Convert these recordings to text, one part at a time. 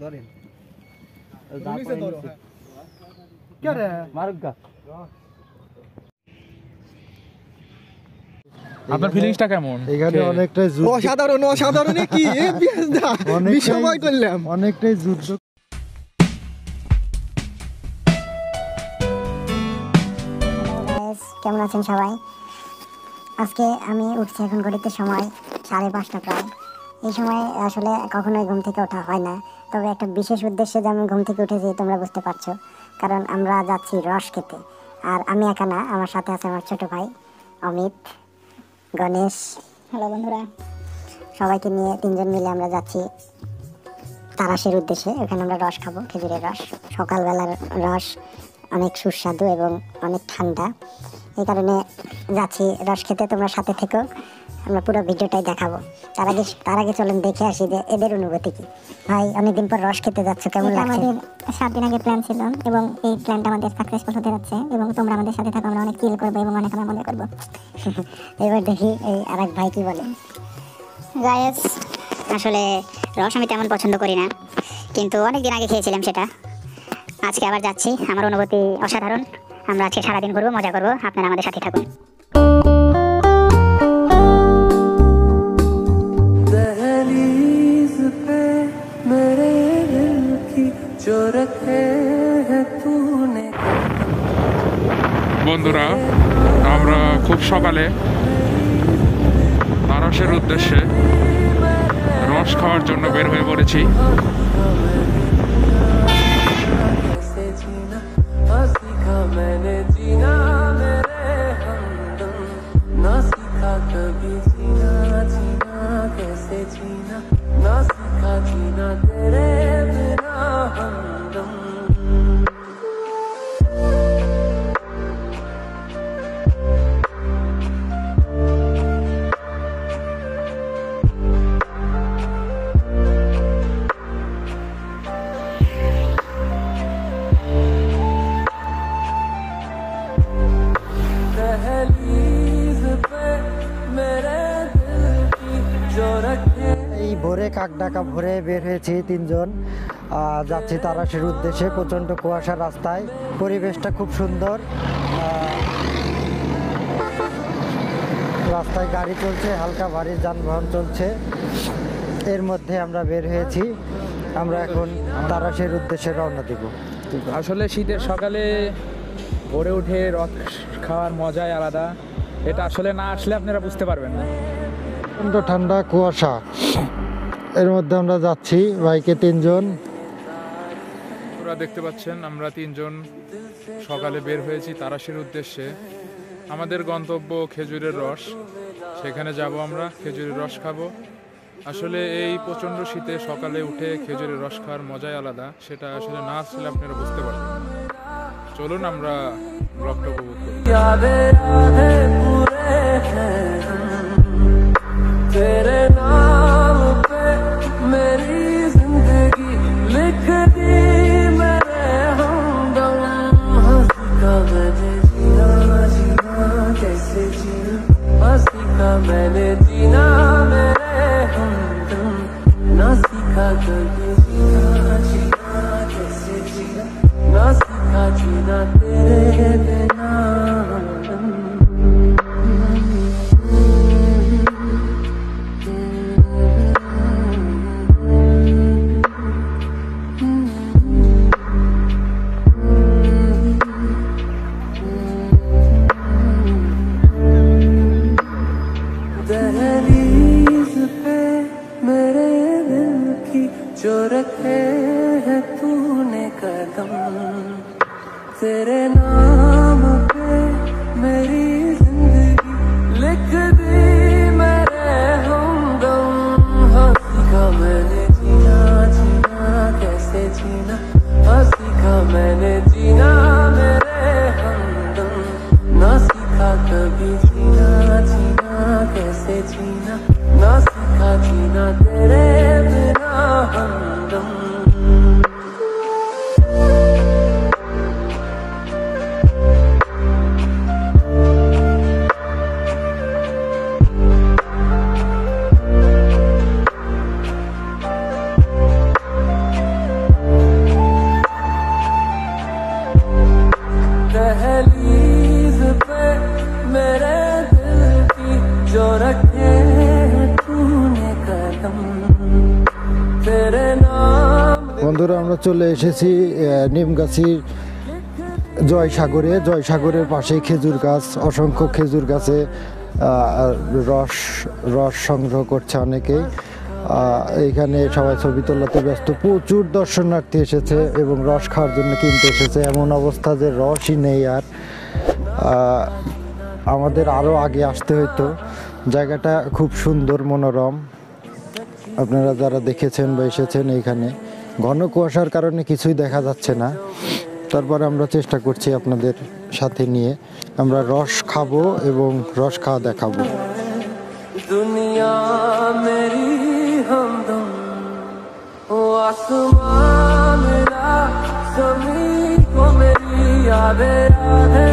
ধরেন আপনার ফিলিংসটা কেমন? এখানে অনেকটাই অসাধারণ অসাধারণ কি বিস্ময় করলাম অনেকটাই যুদ্ধ। কেমন আছেন সবাই? আজকে আমি উঠছি এখন ঘড়িতে সময় 5:30 প্রায়। এই সময় আসলে কখনোই ঘুম থেকে ওঠা হয় না, তবে একটা বিশেষ উদ্দেশ্যে যে আমি ঘুম থেকে উঠেছি তোমরা বুঝতে পারছো, কারণ আমরা যাচ্ছি রস খেতে। আর আমি একা না, আমার সাথে আছে আমার ছোট ভাই অমিত, গণেশ, হ্যালো বন্ধুরা, সবাইকে নিয়ে 3 জন মিলে আমরা যাচ্ছি তারাশের উদ্দেশ্যে। ওখানে আমরা রস খাবো, খেজুরের রস। সকালবেলার রস অনেক সুস্বাদু এবং অনেক ঠান্ডা, এই কারণে যাচ্ছি রস খেতে। তোমরা সাথে থেকো, আমরা পুরো ভিডিওটাই দেখাবো। তার আগে চলেন দেখে আসি যে এদের অনুভূতি কি। ভাই, অনেকদিন পর রস খেতে যাচ্ছ, কেমন লাগছে? আমাদের 7 দিন আগে প্ল্যান ছিল এবং এই প্ল্যানটা আমাদের সাকসেসফুল হতে যাচ্ছে এবং তোমরা আমাদের সাথে থাকো, আমরা অনেক চিল করবো এবং অনেক আমরা মজা করবো। এবার দেখি এই আরেক ভাই কি বলে। গাইস, আসলে রস আমি তেমন পছন্দ করি না, কিন্তু অনেক দিন আগে খেয়েছিলাম সেটা। আজকে আবার যাচ্ছি, আমার অনুভূতি অসাধারণ। আমরা আজকে সারাদিন ঘুরবো, মজা করবো, আপনারা আমাদের সাথে থাকুন। বন্ধুরা, আমরা খুব সকালে তারাশের উদ্দেশ্যে রস খাওয়ার জন্য বের হয়ে পড়েছি। এই ভোরে কাকডাকা ভোরে বের হয়েছি 3 জন, যাচ্ছি তারাশের উদ্দেশ্যে। প্রচণ্ড কুয়াশা রাস্তায়, পরিবেশটা খুব সুন্দর। রাস্তায় গাড়ি চলছে, হালকা ভারী যানবাহন চলছে, এর মধ্যে আমরা বের হয়েছি। আমরা এখন তারাশের উদ্দেশ্যে রওনা দিব। আসলে শীতের সকালে ভোরে উঠে রস খাওয়ার মজাই আলাদা। এটা আসলে না আসলে আপনারা বুঝতে পারবেন না। প্রচণ্ড ঠান্ডা কুয়াশা, এর মধ্যে আমরা যাচ্ছি বাইকে 3 জন। আপনারা দেখতে পাচ্ছেন আমরা 3 জন সকালে বের হয়েছি তারাশের উদ্দেশ্যে। আমাদের গন্তব্য খেজুরের রস, সেখানে যাব আমরা, খেজুরের রস খাবো। আসলে এই প্রচণ্ড শীতে সকালে উঠে খেজুরের রস খাওয়ার মজাই আলাদা, সেটা আসলে না আসলে আপনারা বুঝতে পারবেন। চলুন আমরা ব্লগটা উপভোগ করি। तेरे नाम पे मेरी जिंदगी लिख दी मेरे हमदम। हंसी का मैंने जीना जीना कैसे जीना, हंसी का मैंने जीना मेरे हमदम। ना सीखा कभी जीना जीना कैसे जीना, ना सीखा जीना तेरे बिना। আমরা চলে এসেছি নিমগাছির জয়সাগরের পাশে খেজুর গাছ, অসংখ্য খেজুর গাছে রস সংগ্রহ করছে অনেকেই। এইখানে সবাই ছবি তোলাতে ব্যস্ত, প্রচুর দর্শনার্থী এসেছে এবং রস খাওয়ার জন্য কিনতে এসেছে। এমন অবস্থা যে রসই নেই আর। আমাদের আরও আগে আসতে হইতো। জায়গাটা খুব সুন্দর, মনোরম। আপনারা যারা দেখেছেন বা এসেছেন, এইখানে ঘন কুয়াশার কারণে কিছুই দেখা যাচ্ছে না। তারপরে আমরা চেষ্টা করছি আপনাদের সাথে নিয়ে আমরা রস খাবো এবং রস খাওয়া দেখাবো। দুনিয়া মেরি हमदम ओ आसमां मेरा ज़मीन को मेरी यादें पूरे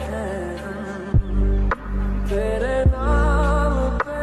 हैं तेरे नाम पे।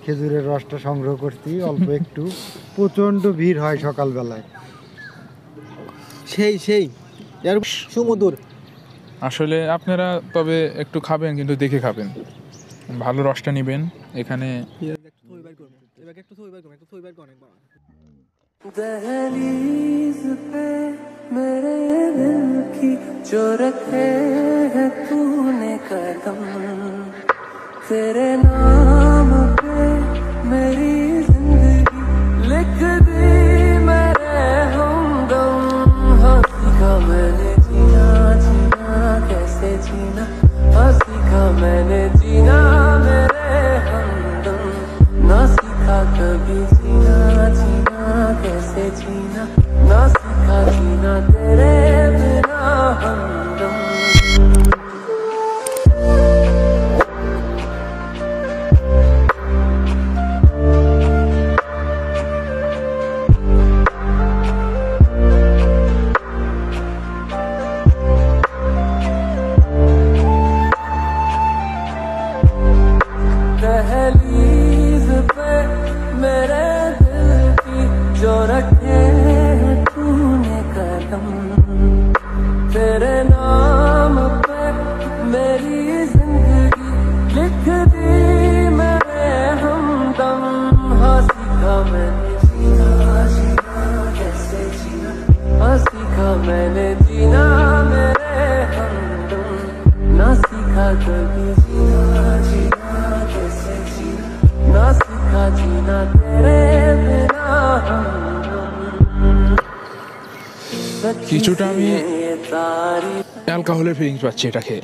খেজুরের রসটা সংগ্রহ করছি অল্প একটু। প্রচন্ড ভিড় হয় সকালবেলায়। সেই এর সুমধুর। আসলে আপনারা তবে একটু খাবেন, কিন্তু দেখে খাবেন, ভালো রসটা নেবেন। এখানে दहलीज पे मेरे दिल की जो रखे है तूने कदम, तेरे नाम पे मेरी जिंदगी लिख दी मेरे हमदम। हाँ सीखा मैंने जीना जीना कैसे जीना, हाँ सीखा मैंने जीना मेरे हमदम। ना सीखा कभी जीना जीना कैसे जीना, ना सीखा जीना तेरे रखे हैं तूने कदम, तेरे नाम पे मेरी जिंदगी लिख दी मेरे हमदम। हाँ सीखा मैंने जीना, कैसे जीना, हाँ सीखा मैंने जीना मेरे हमदम। ना सीखा कभी जीना, कैसे जीना, ना सीखा जीना तेरे बिना हमदम। কিছুটা আমি অ্যালকোহলের ফিলিংস পাচ্ছি এটা খেয়ে।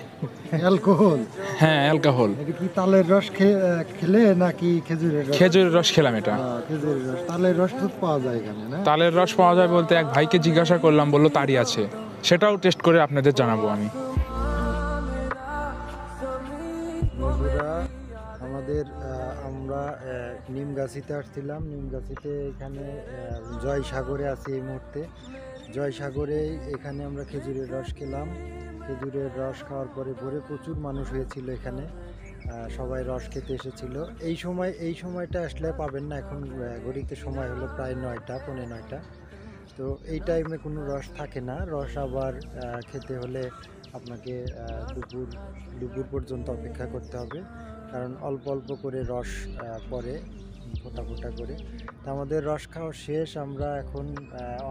অ্যালকোহল? হ্যাঁ অ্যালকোহল। এটা কি তালের রস খেলে নাকি খেজুরের রস? খেজুরের রস খেলাম এটা। খেজুরের রস, তালের রস তো পাওয়া যায় এখানে না? তালের রস পাওয়া যায় বলতে এক ভাইকে জিজ্ঞাসা করলাম, বললো তারই আছে, সেটাও টেস্ট করে আপনাদের জানাবো আমি। বন্ধুরা আমাদের আমরা নিমগাছিতে আসছিলাম, নিমগাছিতে এখানে জয়সাগরে আছি এই মুহূর্তে। জয়সাগরে এখানে আমরা খেজুরের রস খেলাম। খেজুরের রস খাওয়ার পরে ভোরে প্রচুর মানুষ হয়েছিল এখানে, সবাই রস খেতে এসেছিল। এই সময়টা আসলে পাবেন না, এখন ঘড়িতে সময় হলো প্রায় 9টা, পৌনে 9টা। তো এই টাইমে কোনো রস থাকে না। রস আবার খেতে হলে আপনাকে দুপুর পর্যন্ত অপেক্ষা করতে হবে, কারণ অল্প অল্প করে রস পড়ে ফোঁটা ফোঁটা করে। তো আমাদের রস খাওয়া শেষ, আমরা এখন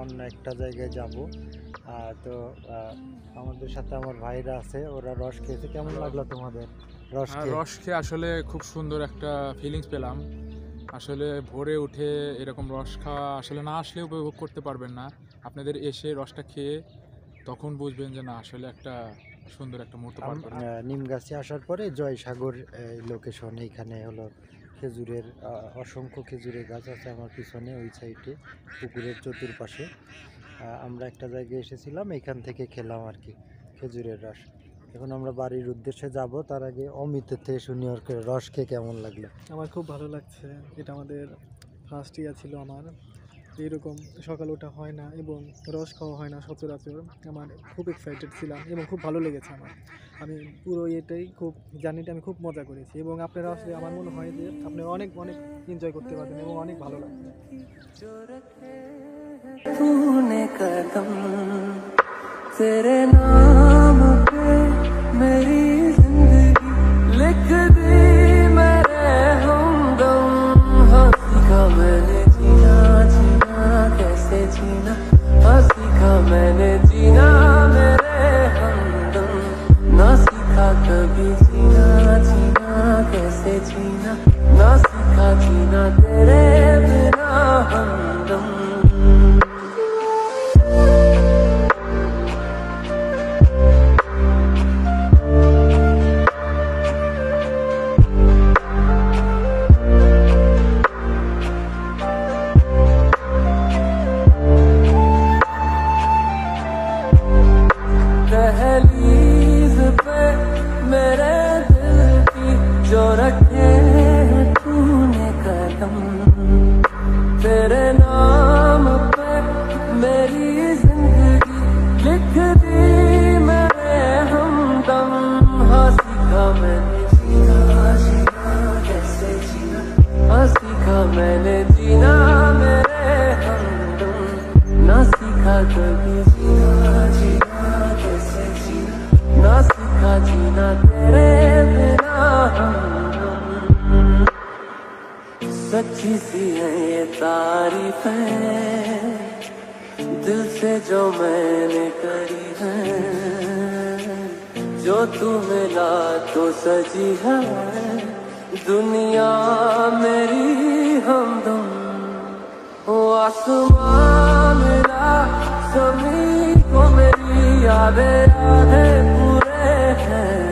অন্য একটা জায়গায় যাব। তো আমাদের সাথে আমার ভাইরা আছে, ওরা রস খেয়েছে। কেমন লাগলো তোমাদের রস খেয়ে? রস খেয়ে আসলে খুব সুন্দর একটা ফিলিংস পেলাম। আসলে ভোরে উঠে এরকম রস খাওয়া আসলে না আসলে উপভোগ করতে পারবেন না। আপনাদের এসে রসটা খেয়ে তখন বুঝবেন যে না আসলে একটা সুন্দর একটা মুহূর্ত পার করবেন। নিমগাছি আসার পরে জয়সাগর লোকেশন, এইখানে হলো খেজুরের অসংখ্য খেজুরের গাছ আছে আমার পিছনে, ওই সাইডে পুকুরের চতুর্পাশে। আমরা একটা জায়গায় এসেছিলাম, এখান থেকে খেলাম আর কি খেজুরের রস। এখন আমরা বাড়ির উদ্দেশ্যে যাব, তার আগে অমিতের থেকে শুনি ওর রস খেয়ে কেমন লাগলো। আমার খুব ভালো লাগছে, এটা আমাদের ফার্স্ট ইয়ার ছিল আমার। এইরকম সকাল ওঠা হয় না এবং রস খাওয়া হয় না সচরাচর। আমার খুব এক্সাইটেড ছিলাম এবং খুব ভালো লেগেছে আমার। আমি পুরো জার্নিটা আমি খুব মজা করেছি এবং আপনারা আসলে আমার মনে হয় যে আপনি অনেক অনেক এনজয় করতে পারবেন এবং অনেক ভালো লাগবে। तूने कदम, तेरे नाम पे मेरी जिंदगी लिख दी मेरे हमदम। हाँ सीखा मैंने जीना, कैसे जीना, हाँ सीखा मैंने जीना मेरे हमदम। ना सीखा कभी जीना, कैसे जीना, ना सीखा जीना तेरे बिना हमदम। दहलीज पे मेरे दिल की जो रखे हैं तूने कदम, तेरे नाम पे मेरी जिंदगी लिख दी मेरे हमदम। हाँ सीखा मैंने जीना, कैसे जीना, हाँ सीखा मैंने जीना मेरे हमदम। ना सीखा कभी जीना, कैसे जीना, ना सीखा जीना तेरे बिना हमदम। सच्ची सी है ये तारीफें दिल से जो मैंने करी है, जो तू मिला तो सजी है दुनिया मेरी हमदम। ओ आसमां मिला ज़मीन को मेरी यादें पूरे हैं।